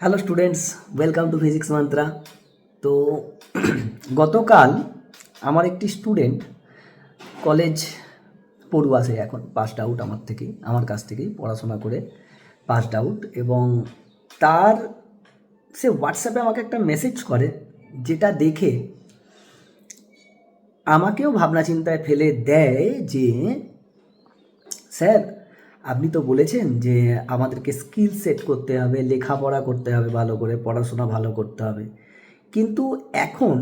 Hello students, welcome to physics mantra. তো গতকাল আমার একটি স্টুডেন্ট কলেজ পড়ুয়া, সে এখন পাসড আউট আমার কাছ থেকেই পড়াশোনা করে পাসড আউট, এবং তার সে হোয়াটসঅ্যাপে আমাকে একটা মেসেজ করে, যেটা দেখে আমাকেও ভাবনা চিন্তায় ফেলে দেয় যে স্যার, আপনি তো বলেছেন যে আমাদেরকে স্কিল সেট করতে হবে, লেখাপড়া করতে হবে, ভালো করে পড়াশোনা ভালো করতে হবে, কিন্তু এখন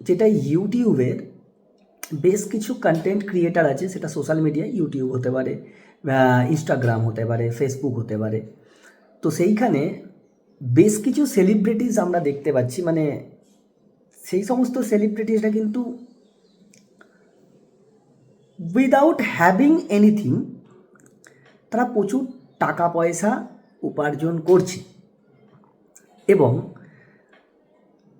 যেটা ইউটিউবের বেশ কিছু কন্টেন্ট ক্রিয়েটার আছে, সেটা সোশ্যাল মিডিয়া, ইউটিউব হতে পারে, ইনস্টাগ্রাম হতে পারে, ফেসবুক হতে পারে। তো সেইখানে বেশ কিছু সেলিব্রিটিস আমরা দেখতে পাচ্ছি, মানে সেই সমস্ত সেলিব্রিটিসরা কিন্তু উইদাউট হ্যাভিং এনিথিং তারা প্রচুর টাকা পয়সা উপার্জন করছে। এবং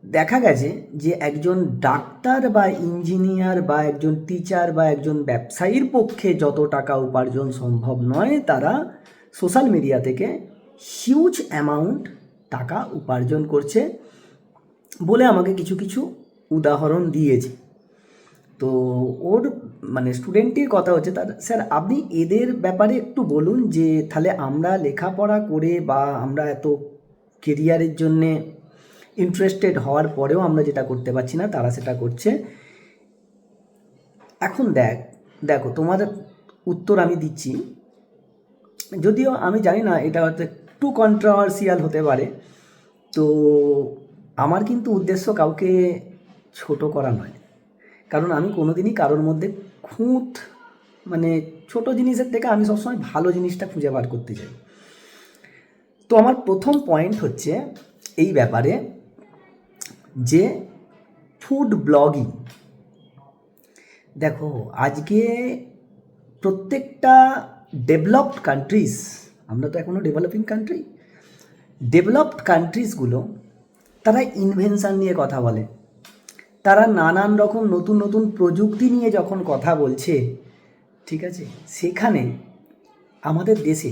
দেখা গেছে যে একজন ডাক্তার বা ইঞ্জিনিয়ার বা একজন টিচার বা একজন ব্যবসায়ীর পক্ষে যত টাকা উপার্জন সম্ভব নয়, তারা সোশ্যাল মিডিয়া থেকে হিউজ অ্যামাউন্ট টাকা উপার্জন করছে বলে আমাকে কিছু কিছু উদাহরণ দিয়েছে। তো ওর মানে স্টুডেন্টের কথা হচ্ছে, তার স্যার আপনি এদের ব্যাপারে একটু বলুন, যে তাহলে আমরা লেখাপড়া করে বা আমরা এত কেরিয়ারের জন্যে ইন্টারেস্টেড হওয়ার পরেও আমরা যেটা করতে পারছি না, তারা সেটা করছে। এখন দেখো তোমার উত্তর আমি দিচ্ছি, যদিও আমি জানি না এটা হয়তো একটু কন্ট্রোভার্সিয়াল হতে পারে। তো আমার কিন্তু উদ্দেশ্য কাউকে ছোট করা নয়, কারণ আমি কোনোদিনই কারোর মধ্যে খুঁত, মানে ছোট জিনিসের থেকে আমি সবসময় ভালো জিনিসটা খুঁজে বার করতে চাই। তো আমার প্রথম পয়েন্ট হচ্ছে এই ব্যাপারে, যে ফুড ব্লগিং। দেখো, আজকে প্রত্যেকটা ডেভেলপড কান্ট্রিজ, আমরা তো এখনও ডেভেলপিং কান্ট্রি, ডেভেলপড কান্ট্রিজগুলো তারা ইনভেনশান নিয়ে কথা বলে, তারা নানান রকম নতুন নতুন প্রযুক্তি নিয়ে যখন কথা বলছে, ঠিক আছে, সেখানে আমাদের দেশে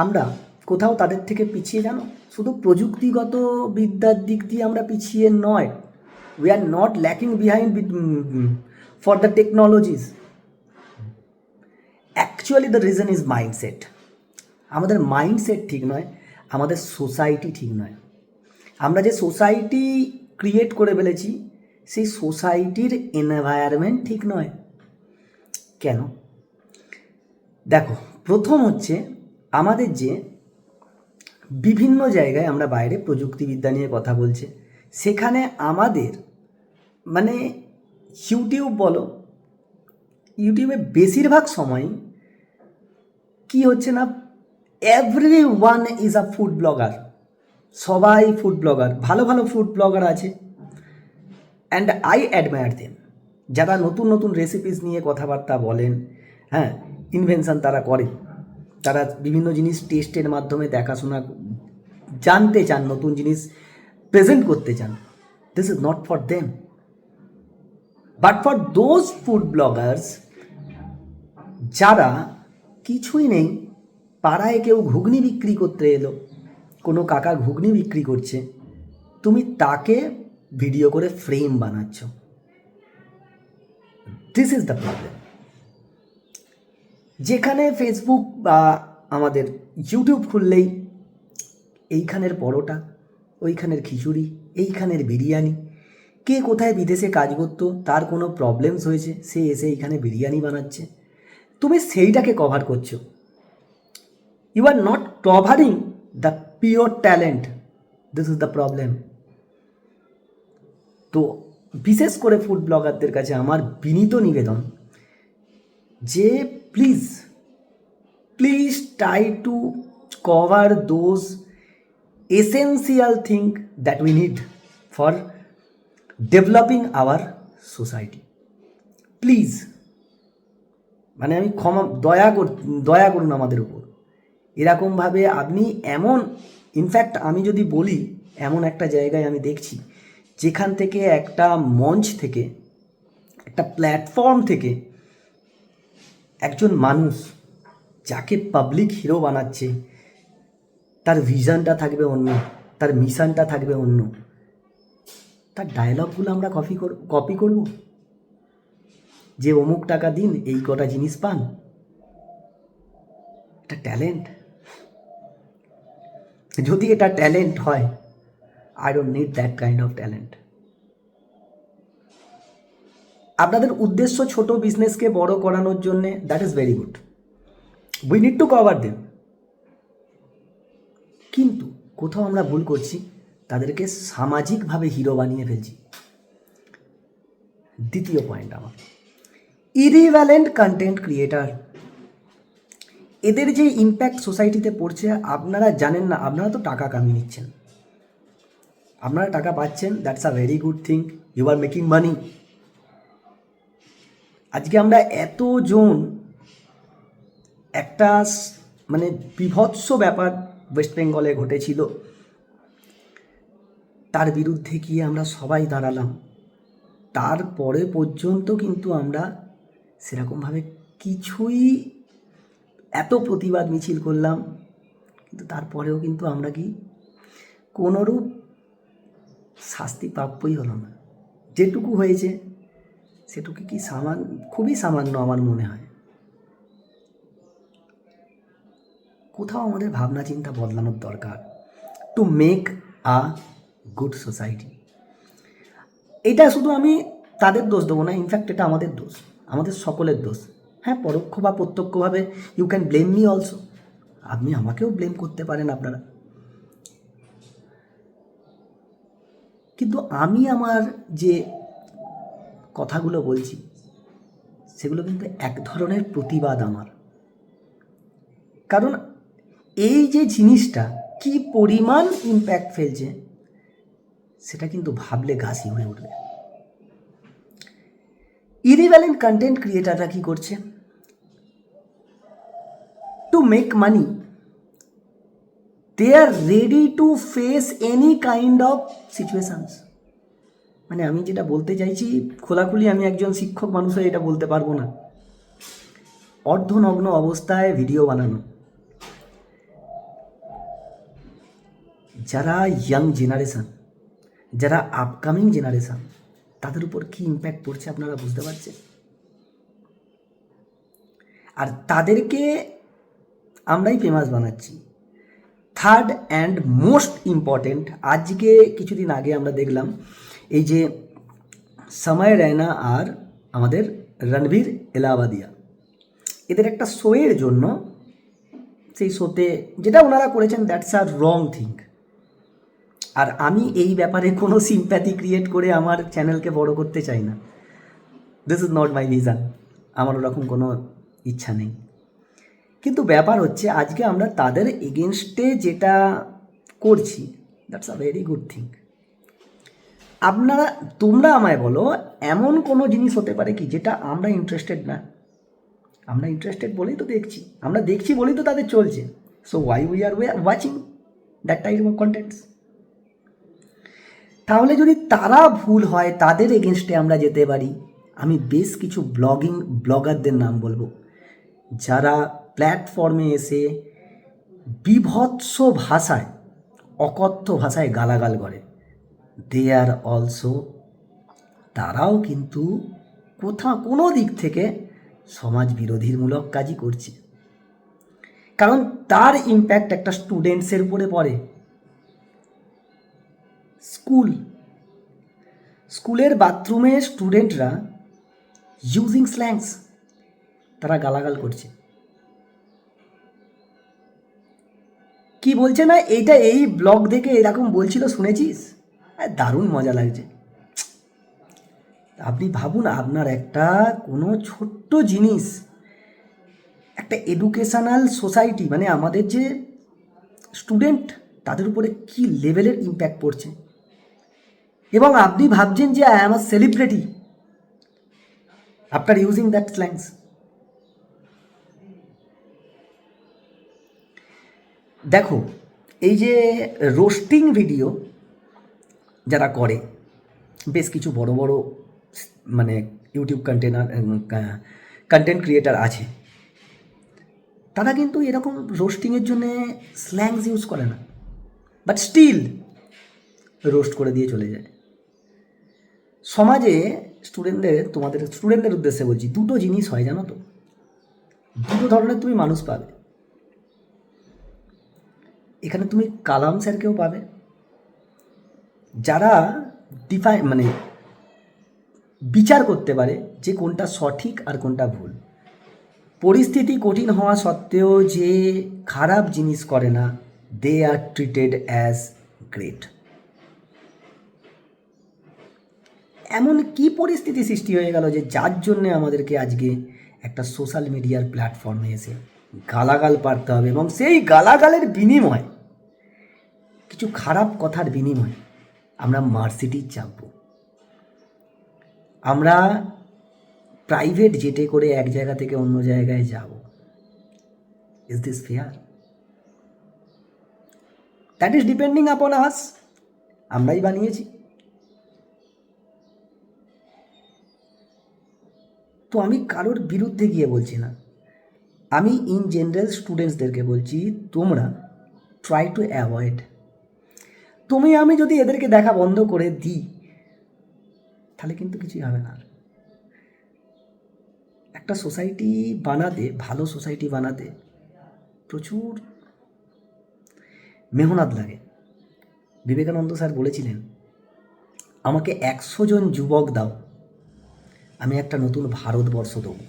আমরা কোথাও তাদের থেকে পিছিয়ে, জানো, শুধু প্রযুক্তিগত বিদ্যার দিক দিয়ে আমরা পিছিয়ে নয়, we are not lacking behind for the technologies. Actually the reason is mindset. আমাদের মাইন্ডসেট ঠিক নয়, আমাদের সোসাইটি ঠিক নয়। আমরা যে সোসাইটি ক্রিয়েট করে ফেলেছি, সেই সোসাইটির এনভায়রনমেন্ট ঠিক নয়। কেন? দেখো, প্রথম হচ্ছে আমাদের যে বিভিন্ন জায়গায় আমরা বাইরে প্রযুক্তিবিদ্যা নিয়ে কথা বলছে, সেখানে আমাদের মানে ইউটিউব বলো, ইউটিউবে বেশিরভাগ সময় কি হচ্ছে না, every one is a food blogger. সবাই ফুড ব্লগার, ভালো ভালো ফুড ব্লগার আছে, অ্যান্ড আই অ্যাডমায়ার দেম, যারা নতুন নতুন রেসিপিস নিয়ে কথাবার্তা বলেন, হ্যাঁ, ইনভেনশন তারা করে, তারা বিভিন্ন জিনিস টেস্টের মাধ্যমে দেখাশোনা জানতে চান, নতুন জিনিস প্রেজেন্ট করতে চান। This is not for them, but for those food Bloggers যারা কিছুই নেই, পাড়ায় কেউ ঘুগনি বিক্রি করতে এলো, কোনো কাকা ঘুগনি বিক্রি করছে, তুমি তাকে ভিডিও করে ফ্রেম বানাচ্ছ। This is the problem. যেখানে ফেসবুক বা আমাদের ইউটিউব খুললেই এইখানের পরোটা, ওইখানের খিচুড়ি, এইখানের বিরিয়ানি, কে কোথায় বিদেশে কাজ করতো, তার কোনো প্রবলেমস হয়েছে, সে এসে এইখানে বিরিয়ানি বানাচ্ছে, তুমি সেইটাকে কভার করছো। You are not covering the pure talent. This is the problem. তো বিশেষ করে ফুড ব্লগারদের কাছে আমার বিনীত নিবেদন, যে please please try to cover those essential thing that we need for developing our society. Please, মানে আমি দয়া করুন আমাদের উপর। এরকমভাবে আপনি এমন, ইনফ্যাক্ট আমি যদি বলি, এমন একটা জায়গায় আমি দেখছি যেখান থেকে একটা মঞ্চ থেকে, একটা প্ল্যাটফর্ম থেকে একজন মানুষ যাকে পাবলিক হিরো বানাচ্ছে, তার ভিশনটা থাকবে অন্য, তার মিশনটা থাকবে অন্য, তার ডায়লগগুলো আমরা কপি করব, যে অমুক টাকা দিন এই কটা জিনিস পান। এটা ট্যালেন্ট? যদি এটা ট্যালেন্ট হয়, I don't need that kind of talent. আপনাদের উদ্দেশ্য ছোট বিজনেসকে বড় করানোর জন্যে, that is very good, we need to cover them. কিন্তু কোথাও আমরা ভুল করছি, তাদেরকে সামাজিকভাবে হিরো বানিয়ে ফেলছি। দ্বিতীয় পয়েন্ট আমার, ইরিভ্যালেন্ট কন্টেন্ট ক্রিয়েটার, এদের যে ইম্প্যাক্ট সোসাইটিতে পড়ছে আপনারা জানেন না। আপনারা তো টাকা কামিয়ে নিচ্ছেন, আপনারা টাকা পাচ্ছেন, that's a very good thing, you are making money. আজকে আমরা এতজন, একটা মানে বিভৎস ব্যাপার ওয়েস্ট বেঙ্গলে ঘটেছিল, তার বিরুদ্ধে গিয়ে আমরা সবাই দাঁড়ালাম। তারপরে পর্যন্ত কিন্তু আমরা সেরকমভাবে কিছুই, এত প্রতিবাদ মিছিল করলাম, কিন্তু তারপরেও কিন্তু আমরা কি কোনোরূপ শাস্তি প্রাপ্যই হলো না। যেটুকু হয়েছে সেটুকু কি খুবই সামান্য আমার মনে হয়। কোথাও আমাদের ভাবনা চিন্তা বদলানোর দরকার, to make a good society. এটা শুধু আমি তাদের দোষ দেবো না, ইনফ্যাক্ট এটা আমাদের দোষ, আমাদের সকলের দোষ। হ্যাঁ, পরোক্ষ বা প্রত্যক্ষভাবে you can blame me also, আপনি আমাকেও ব্লেম করতে পারেন আপনারা। কিন্তু আমি আমার যে কথাগুলো বলছি সেগুলো কিন্তু এক ধরনের প্রতিবাদ আমার। কারণ এই যে জিনিসটা কি পরিমাণ ইম্প্যাক্ট ফেলছে সেটা কিন্তু ভাবলে গা শিউরে উঠবে। ইরিভ্যালেন্ট কন্টেন্ট ক্রিয়েটাররা কি করছে? To make money they are ready to face any kind of situations. মানে আমি যেটা বলতে চাইছি, খোলাখুলি আমি একজন শিক্ষক মানুষ হয়ে এটা বলতে পারবো না। অর্ধনগ্ন অবস্থায় ভিডিও বানানো, যারা ইয়াং জেনারেশান, যারা আপকামিং জেনারেশান, তাদের উপর কী ইম্প্যাক্ট পড়ছে আপনারা বুঝতে পারছেন? আর তাদেরকে আমরাই ফেমাস বানাচ্ছি। থার্ড অ্যান্ড মোস্ট ইম্পর্টেন্ট, আজকে কিছুদিন আগে আমরা দেখলাম এই যে সময় রায়না আর আমাদের রণবীর এলাহাবাদিয়া, এদের একটা শোয়ের জন্য, সেই শোতে যেটা ওনারা করেছেন দ্যাটস আ রং থিং। আর আমি এই ব্যাপারে কোনো সিম্প্যাথি ক্রিয়েট করে আমার চ্যানেলকে বড় করতে চাই না, this is not my vision, আমার ওরকম কোনো ইচ্ছা নেই। কিন্তু ব্যাপার হচ্ছে আজকে আমরা তাদের এগেনস্টে যেটা করছি, that's a very good thing. তোমরা আমায় বলো, এমন কোনো জিনিস হতে পারে কি যেটা আমরা ইন্টারেস্টেড না? আমরা ইন্টারেস্টেড বলেই তো দেখছি, আমরা দেখছি বলেই তো তাদের চলছে। So why we are watching that type of contents. তাহলে যদি তারা ভুল হয়, তাদের এগেনস্টে আমরা যেতে পারি। আমি বেশ কিছু ব্লগারদের নাম বলবো, যারা প্ল্যাটফর্মে এসে বিভৎস ভাষায়, অকথ্য ভাষায় গালাগাল করে। দে আর অলসো, তারাও কিন্তু কোনো দিক থেকে সমাজ বিরোধীমূলক কাজই করছে। কারণ তার ইম্প্যাক্ট একটা স্টুডেন্টসের উপরে পড়ে। স্কুলের বাথরুমে স্টুডেন্টরা ইউজিং স্ল্যাংস, তারা গালাগাল করছে। কি বলছে না, এইটা এই ব্লগ দেখে এরকম বলছিল, শুনেছিস? দারুণ মজা লাগছে। আপনি ভাবুন, আপনার একটা কোনো ছোট্ট জিনিস, একটা এডুকেশনাল সোসাইটি, মানে আমাদের যে স্টুডেন্ট, তাদের উপরে কি লেভেলের ইম্প্যাক্ট পড়ছে। এবং আপনি ভাবছেন যে I am a celebrity after using that slangs. দেখো, এই যে রোস্টিং ভিডিও যারা করে, বেশ কিছু বড় বড় মানে ইউটিউব কন্টেন্ট ক্রিয়েটার আছে, তারা কিন্তু এরকম রোস্টিংয়ের জন্যে স্ল্যাংস ইউজ করে না, বাট স্টিল রোস্ট করে দিয়ে চলে যায়। সমাজে তোমাদের স্টুডেন্টদের উদ্দেশ্যে বলছি, দুটো জিনিস হয় জানো তো, দুটো ধরনের তুমি মানুষ পাবে। এখানে তুমি কালাম স্যারকেও পাবে, যারা বিচার করতে পারে যে কোনটা সঠিক আর কোনটা ভুল। পরিস্থিতি কঠিন হওয়া সত্ত্বেও যে খারাপ জিনিস করে না, দে আর ট্রিটেড অ্যাজ গ্রেট। এমন কি পরিস্থিতি সৃষ্টি হয়ে গেল যে যার জন্যে আমাদেরকে আজকে একটা সোশ্যাল মিডিয়ার প্ল্যাটফর্মে এসে গালাগাল পারতে হবে, এবং সেই গালাগালের বিনিময়ে, কিছু খারাপ কথার বিনিময়ে আমরা মার্সিডিজ চাপব, আমরা প্রাইভেট জেটে করে এক জায়গা থেকে অন্য জায়গায় যাব। Is this fair? That is depending আপন আস। আমরাই বানিয়েছি। তো আমি কারোর বিরুদ্ধে গিয়ে বলছি না, আমি ইন জেনারেল স্টুডেন্টসদেরকে বলছি, তোমরা ট্রাই টু অ্যাভয়েড। তুমি আমি যদি এদেরকে দেখা বন্ধ করে দিই তাহলে কিন্তু কিছুই হবে না। একটা সোসাইটি বানাতে, ভালো সোসাইটি বানাতে প্রচুর মেহনত লাগে। বিবেকানন্দ স্যার বলেছিলেন, আমাকে 100 জন যুবক দাও, আমি একটা নতুন ভারতবর্ষ দেবো।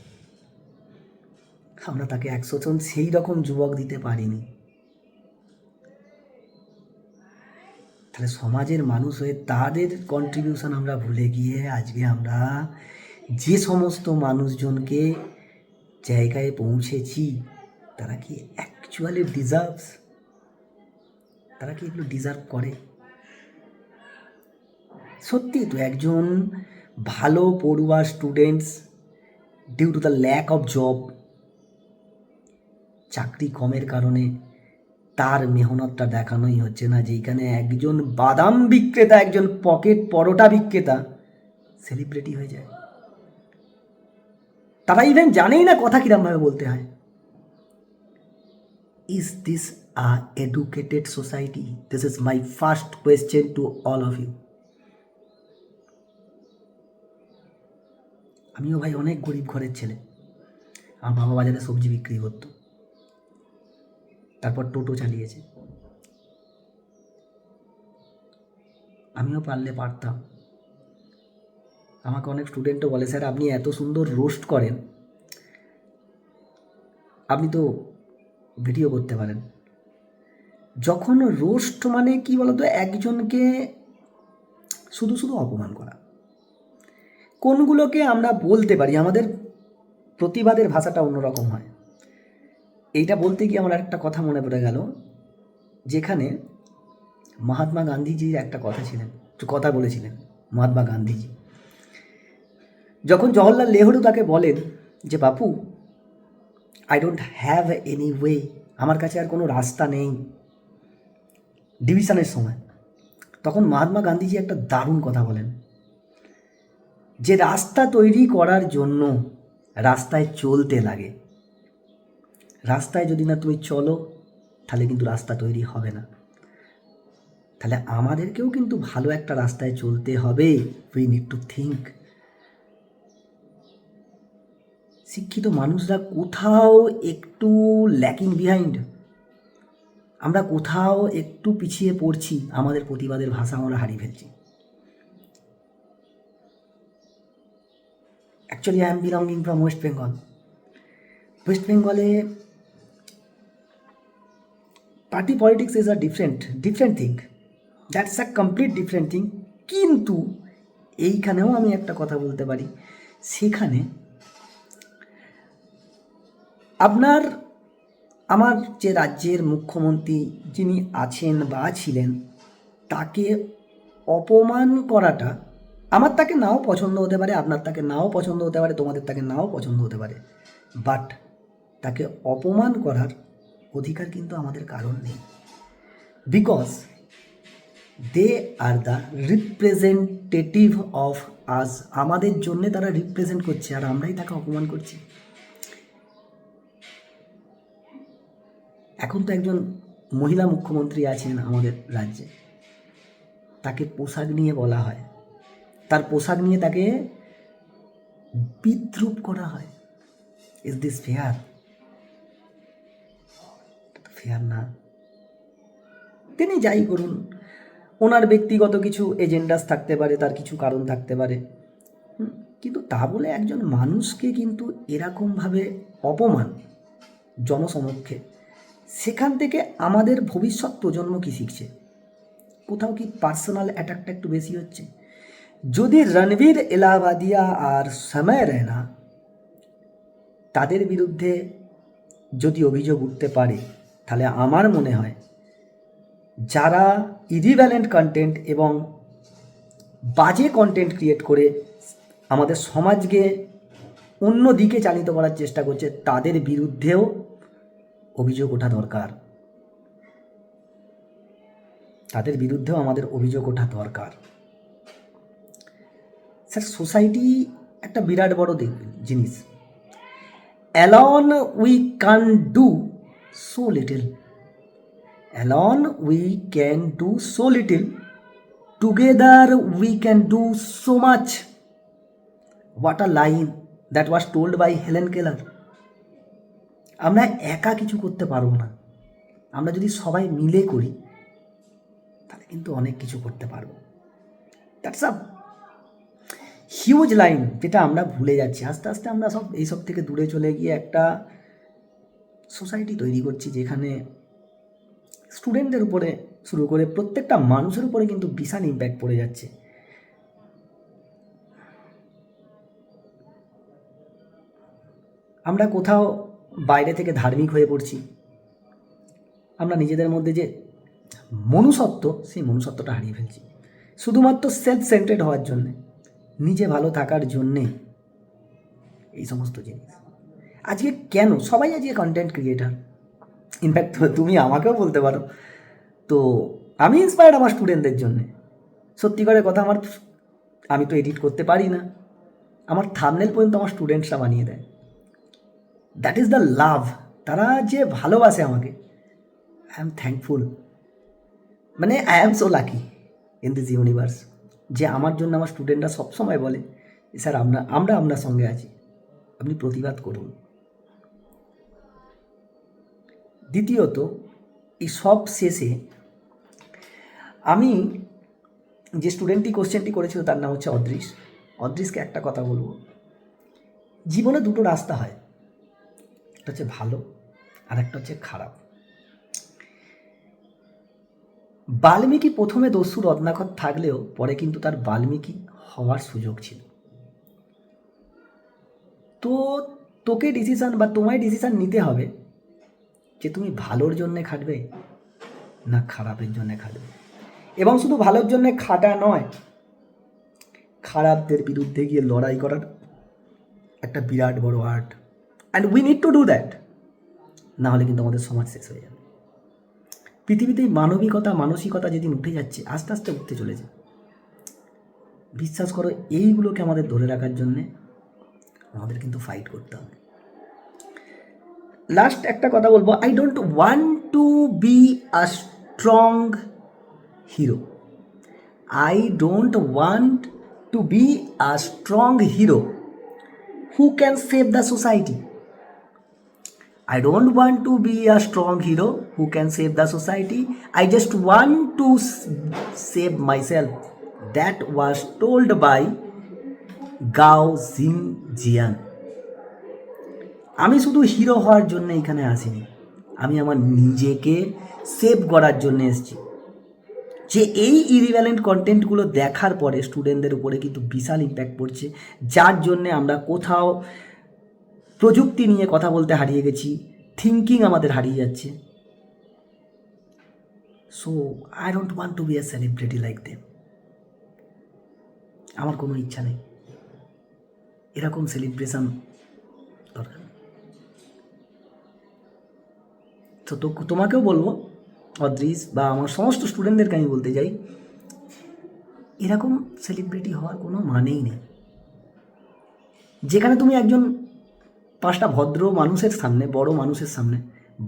আমরা তাকে 100 জন সেই রকম যুবক দিতে পারিনি। তাহলে সমাজের মানুষ হয়ে তাদের কন্ট্রিবিউশন আমরা ভুলে গিয়ে আজকে আমরা যে সমস্ত মানুষজনকে জায়গায় পৌঁছেছি, তারা কি অ্যাকচুয়ালি ডিজার্ভস? তারা কি এগুলো ডিজার্ভ করে? সত্যি তো একজন ভালো পড়ুয়া students, due to the lack of job, চাকরি কমের কারণে তার মেহনতটা দেখানোই হচ্ছে না। যেখানে একজন বাদাম বিক্রেতা, একজন পকেট পরোটা বিক্রেতা সেলিব্রিটি হয়ে যায়, তারা ইভেন জানেই না কথা কিরমভাবে বলতে হয়। Is this a educated society? This is my first question to all of you. আমিও ভাই অনেক গরিব ঘরের ছেলে। আমার বাবা বাজারে সবজি বিক্রি করতো, তারপর টোটো চালিয়েছে। আমিও পারলে পারতাম। আমাকে অনেক স্টুডেন্টও বলে, স্যার আপনি এত সুন্দর রোস্ট করেন, আপনি তো ভিডিও করতে পারেন। যখন রোস্ট মানে কি বলতো, একজনকে শুধু শুধু অপমান করা। কোনগুলোকে আমরা বলতে পারি, আমাদের প্রতিবাদের ভাষাটা অন্যরকম হয়। এইটা বলতে গিয়ে আমার একটা কথা মনে পড়ে গেল, যেখানে মহাত্মা গান্ধীজির একটা কথা বলেছিলেন। মহাত্মা গান্ধীজি যখন জওহরলাল নেহরু তাকে বলেন যে বাপু, I don't have any way, আমার কাছে আর কোনো রাস্তা নেই ডিভিশনের সময়, তখন মহাত্মা গান্ধীজি একটা দারুণ কথা বলেন, যে রাস্তা তৈরি করার জন্য রাস্তায় চলতে লাগে। রাস্তায় যদি না তুমি চলো তাহলে কিন্তু রাস্তা তৈরি হবে না। তাহলে আমাদেরকেও কিন্তু ভালো একটা রাস্তায় চলতে হবে। We need to think. শিক্ষিত মানুষরা কোথাও একটু ল্যাকিং বিহাইন্ড, আমরা কোথাও একটু পিছিয়ে পড়ছি, আমাদের প্রতিবাদের ভাষা আমরা হারিয়ে ফেলছি। Actually I am belonging from West Bengal. West বেঙ্গলে party politics is a different thing, that's a complete different thing. কিন্তু এইখানেও আমি একটা কথা বলতে পারি, সেখানে আমার যে রাজ্যের মুখ্যমন্ত্রী যিনি আছেন বা ছিলেন, তাকে অপমান করাটা, আমার তাকে নাও পছন্দ হতে পারে, আপনার তাকে নাও পছন্দ হতে পারে, তোমাদের তাকে নাও পছন্দ হতে পারে, বাট তাকে অপমান করার অধিকার কিন্তু আমাদের কারণ নেই। Because they are the representative of us. আমাদের জন্যে তারা রিপ্রেজেন্ট করছে, আর আমরাই তাকে অপমান করছি। এখন তো একজন মহিলা মুখ্যমন্ত্রী আছেন আমাদের রাজ্যে, তাকে পোশাক নিয়ে বলা হয়, তার পোশাক নিয়ে তাকে বিদ্রূপ করা হয়। Is this fair? ফেয়ার না। তিনি যাই করুন, ওনার ব্যক্তিগত কিছু এজেন্ডাস থাকতে পারে, তার কিছু কারণ থাকতে পারে, কিন্তু তা বলে একজন মানুষকে কিন্তু এরকমভাবে অপমান জনসমক্ষে, সেখান থেকে আমাদের ভবিষ্যৎ প্রজন্ম কি শিখছে? কোথাও কি পার্সোনাল অ্যাটাকটা একটু বেশি হচ্ছে? যদি রণবীর এলাহাবাদিয়া আর সময় রেনা তাদের বিরুদ্ধে যদি অভিযোগ উঠতে পারে, তাহলে আমার মনে হয় যারা ইরিভ্যালেন্ট কন্টেন্ট এবং বাজে কন্টেন্ট ক্রিয়েট করে আমাদের সমাজকে অন্য দিকে চালিত করার চেষ্টা করছে, তাদের বিরুদ্ধেও অভিযোগ ওঠা দরকার। তাদের বিরুদ্ধেও আমাদের অভিযোগ ওঠা দরকার। স্যার, সোসাইটি একটা বিরাট বড় জিনিস। Alone we can do so little, alone we can do so little, together we can do so much. What a line that was told by Helen Keller. আমরা একা কিছু করতে পারবো না, আমরা যদি সবাই মিলে করি তাহলে কিন্তু অনেক কিছু করতে পারবো। দ্যাটস আ হিউজ লাইন, যেটা আমরা ভুলে যাচ্ছি। আস্তে আস্তে আমরা সব এইসব থেকে দূরে চলে গিয়ে একটা সোসাইটি তৈরি করছি যেখানে স্টুডেন্টদের উপরে শুরু করে প্রত্যেকটা মানুষের উপরে কিন্তু বিশাল ইম্প্যাক্ট পড়ে যাচ্ছে। আমরা কোথাও বাইরে থেকে ধার্মিক হয়ে পড়ছি, আমরা নিজেদের মধ্যে যে মনুষ্যত্ব, সেই মনুষ্যত্বটা হারিয়ে ফেলছি শুধুমাত্র সেলফ সেন্টারেড হওয়ার জন্যে, নিজে ভালো থাকার জন্যে। এই সমস্ত জিনিস আজকে কেন সবাই আজকে কন্টেন্ট ক্রিয়েটার, ইনফ্যাক্ট তুমি আমাকেও বলতে পারো। তো আমি ইন্সপায়ার্ড আমার স্টুডেন্টদের জন্যে। সত্যিকারের কথা, আমি তো এডিট করতে পারি না, আমার থাম্বনেল পর্যন্ত আমার স্টুডেন্টসরা বানিয়ে দেয়। দ্যাট ইজ দ্য লাভ। তারা যে ভালোবাসে আমাকে, আই এম থ্যাঙ্কফুল। মানে I am so lucky in this universe, যে আমার জন্য আমার স্টুডেন্টরা সবসময় বলে, স্যার আমরা আপনার সঙ্গে আছি, আপনি প্রতিবাদ করুন। দ্বিতীয়ত, এই সব শেষে আমি যে স্টুডেন্টটি কোশ্চেনটি করেছিল তার নাম হচ্ছে অদৃশ। অদৃশকে একটা কথা বলবো, জীবনে দুটো রাস্তা হয়, একটা হচ্ছে ভালো আর একটা হচ্ছে খারাপ। বাল্মীকি প্রথমে দস্যু রত্নাকর থাকলেও পরে কিন্তু তার বাল্মীকি হওয়ার সুযোগ ছিল। তো তোকে ডিসিশান বা তোমায় ডিসিশান নিতে হবে যে তুমি ভালোর জন্যে খাটবে না খারাপের জন্যে খাটবে। এবং শুধু ভালোর জন্যে খাটা নয়, খারাপদের বিরুদ্ধে গিয়ে লড়াই করার একটা বিরাট বড় art, and we need to do that. না হলে কিন্তু আমাদের সমাজ শেষ হয়ে যাবে। পৃথিবীতে মানবিকতা, মানসিকতা যেদিন উঠে যাচ্ছে, আস্তে আস্তে উঠতে চলেছে। বিশ্বাস করো, এইগুলোকে আমাদের ধরে রাখার জন্যে আমাদের কিন্তু ফাইট করতে হবে। লাস্ট একটা কথা বলবো, I don't want to be a strong hero. I don't want to be a strong hero who can save the society. I don't want to be a strong hero who can save the society. I just want to save myself. That was told by Gao Xingjian. আমি শুধু hero হওয়ার জন্য এখানে আসিনি, আমি আমার নিজেকে save করার জন্য এসেছি। যে এই ইরিভ্যালেন্ট কন্টেন্টগুলো দেখার পরে স্টুডেন্টদের উপরে কিন্তু বিশাল ইম্প্যাক্ট পড়ছে, যার জন্যে আমরা কোথাও প্রযুক্তি নিয়ে কথা বলতে হারিয়ে গেছি, থিঙ্কিং আমাদের হারিয়ে যাচ্ছে। So I don't want to be a celebrity like them. আমার কোনো ইচ্ছা নেই এরকম সেলিব্রেশন দরকার। তো তোমাকেও বলবো অদৃশ, বা আমার সমস্ত স্টুডেন্টদেরকে আমি বলতে চাই, এরকম সেলিব্রিটি হওয়ার কোনো মানেই নেই। যেখানে তুমি একজন 5টা ভদ্র মানুষের সামনে, বড় মানুষের সামনে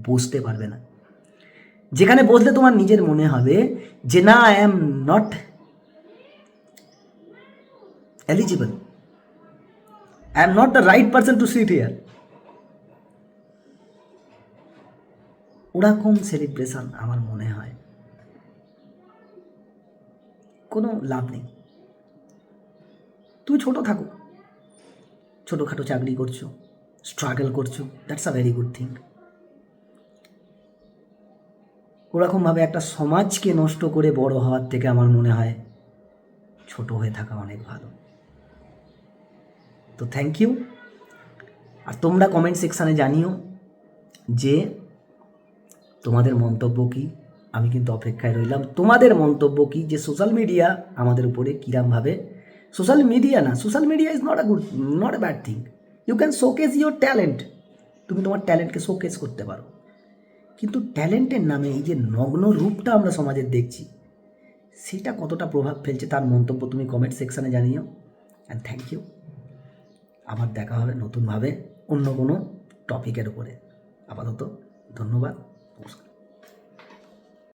বসতে পারবে না, যেখানে বসলে তোমার নিজের মনে হবে যে না, I am not eligible, I am not the right person to sit here, ওরকম সেলিব্রেশন আমার মনে হয় কোনো লাভ নেই। তুমি ছোট থাকো, ছোটোখাটো চাকরি করছো, স্ট্রাগল করছো, that's a very good thing. ওরকমভাবে একটা সমাজকে নষ্ট করে বড় হওয়ার থেকে আমার মনে হয় ছোট হয়ে থাকা অনেক ভালো। তো থ্যাংক ইউ। আর তোমরা কমেন্ট সেকশানে জানিও যে তোমাদের মন্তব্য কী। আমি কিন্তু অপেক্ষায় রইলাম তোমাদের মন্তব্য কী, যে সোশ্যাল মিডিয়া আমাদের উপরে কীরমভাবে, সোশ্যাল মিডিয়া না, social media is not a bad thing, you can showcase your talent, তুমি তোমার ট্যালেন্টকে শোকেস করতে পারো, কিন্তু ট্যালেন্টের নামে এই যে নগ্ন রূপটা আমরা সমাজের দেখছি, সেটা কতটা প্রভাব ফেলছে তার মন্তব্য তুমি কমেন্ট সেকশানে জানিও। And thank you. আবার দেখা হবে নতুনভাবে অন্য কোনো টপিকের উপরে। আপাতত ধন্যবাদ, নমস্কার।